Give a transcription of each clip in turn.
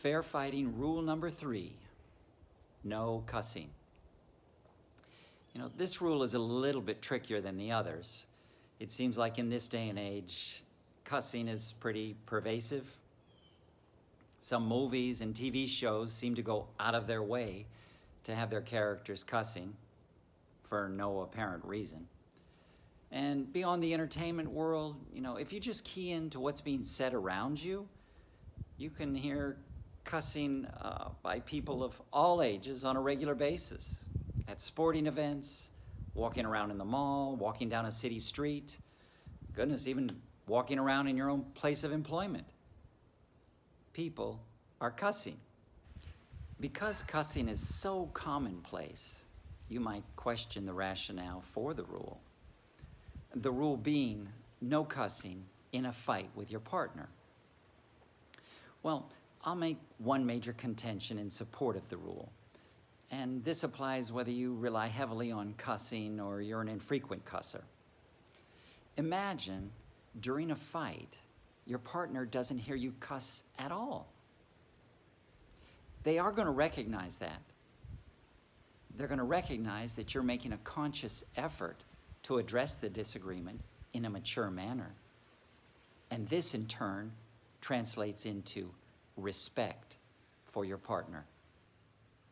Fair fighting rule number 3, no cussing. This rule is a little bit trickier than the others. It seems like in this day and age, cussing is pretty pervasive. Some movies and TV shows seem to go out of their way to have their characters cussing for no apparent reason. And beyond the entertainment world, if you just key into what's being said around you, you can hear cussing by people of all ages on a regular basis. At sporting events, walking around in the mall, walking down a city street, goodness, even walking around in your own place of employment. People are cussing. Because cussing is so commonplace, you might question the rationale for the rule. The rule being no cussing in a fight with your partner. Well, I'll make one major contention in support of the rule. And this applies whether you rely heavily on cussing or you're an infrequent cusser. Imagine during a fight, your partner doesn't hear you cuss at all. They are going to recognize that. They're going to recognize that you're making a conscious effort to address the disagreement in a mature manner. And this, in turn, translates into respect for your partner.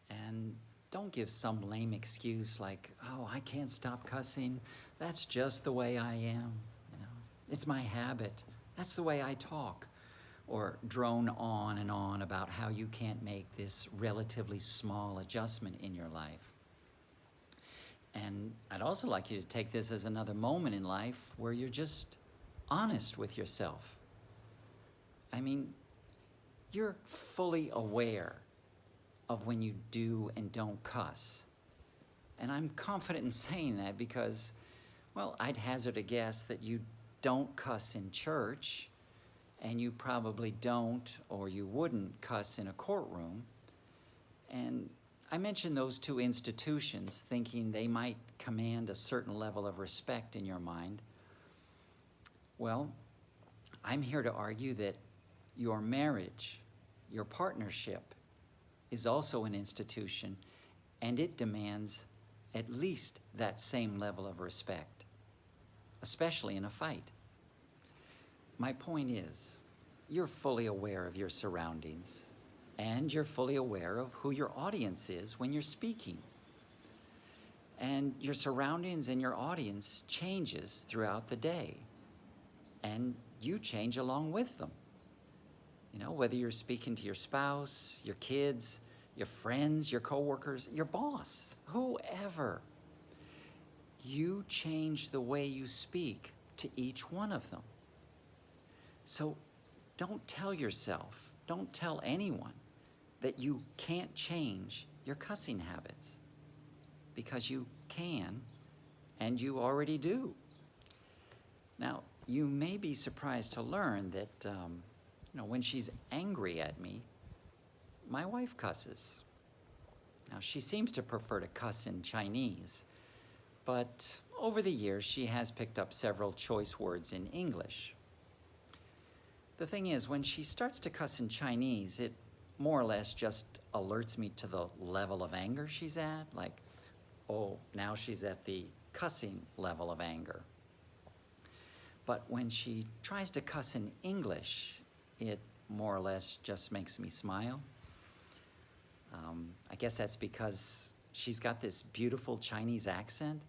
And don't give some lame excuse like, oh, I can't stop cussing. That's just the way I am. It's my habit. That's the way I talk. Or drone on and on about how you can't make this relatively small adjustment in your life. And I'd also like you to take this as another moment in life where you're just honest with yourself. You're fully aware of when you do and don't cuss. And I'm confident in saying that because, I'd hazard a guess that you don't cuss in church, and you probably don't or you wouldn't cuss in a courtroom. And I mentioned those two institutions thinking they might command a certain level of respect in your mind. Well, I'm here to argue that your marriage, your partnership, is also an institution, and it demands at least that same level of respect, especially in a fight. My point is, you're fully aware of your surroundings, and you're fully aware of who your audience is when you're speaking. And your surroundings and your audience changes throughout the day, and you change along with them. Whether you're speaking to your spouse, your kids, your friends, your coworkers, your boss, whoever, you change the way you speak to each one of them. So don't tell yourself, don't tell anyone that you can't change your cussing habits, because you can, and you already do. Now, you may be surprised to learn that when she's angry at me, my wife cusses. Now, she seems to prefer to cuss in Chinese, but over the years, she has picked up several choice words in English. The thing is, when she starts to cuss in Chinese, it more or less just alerts me to the level of anger she's at, like, oh, now she's at the cussing level of anger. But when she tries to cuss in English, it more or less just makes me smile. I guess that's because she's got this beautiful Chinese accent,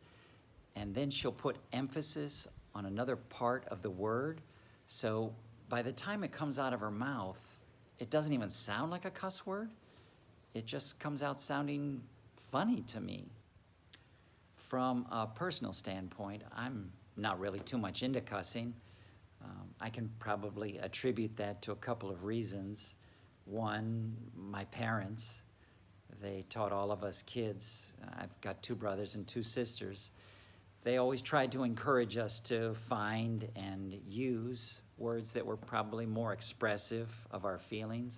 and then she'll put emphasis on another part of the word. So by the time it comes out of her mouth, it doesn't even sound like a cuss word. It just comes out sounding funny to me. From a personal standpoint, I'm not really too much into cussing. I can probably attribute that to a couple of reasons. One, my parents. They taught all of us kids. I've got 2 brothers and 2 sisters. They always tried to encourage us to find and use words that were probably more expressive of our feelings.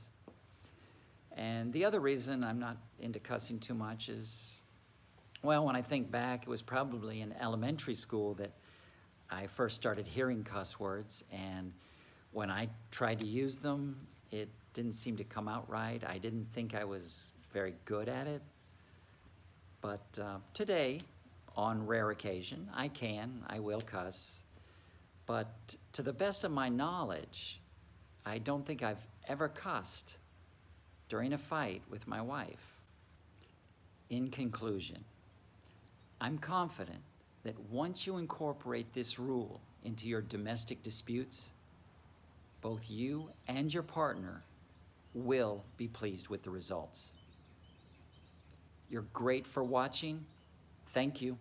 And the other reason I'm not into cussing too much is, when I think back, it was probably in elementary school that I first started hearing cuss words, and when I tried to use them, it didn't seem to come out right. I didn't think I was very good at it. But today, on rare occasion, I will cuss. But to the best of my knowledge, I don't think I've ever cussed during a fight with my wife. In conclusion, I'm confident that once you incorporate this rule into your domestic disputes, both you and your partner will be pleased with the results. You're great for watching. Thank you.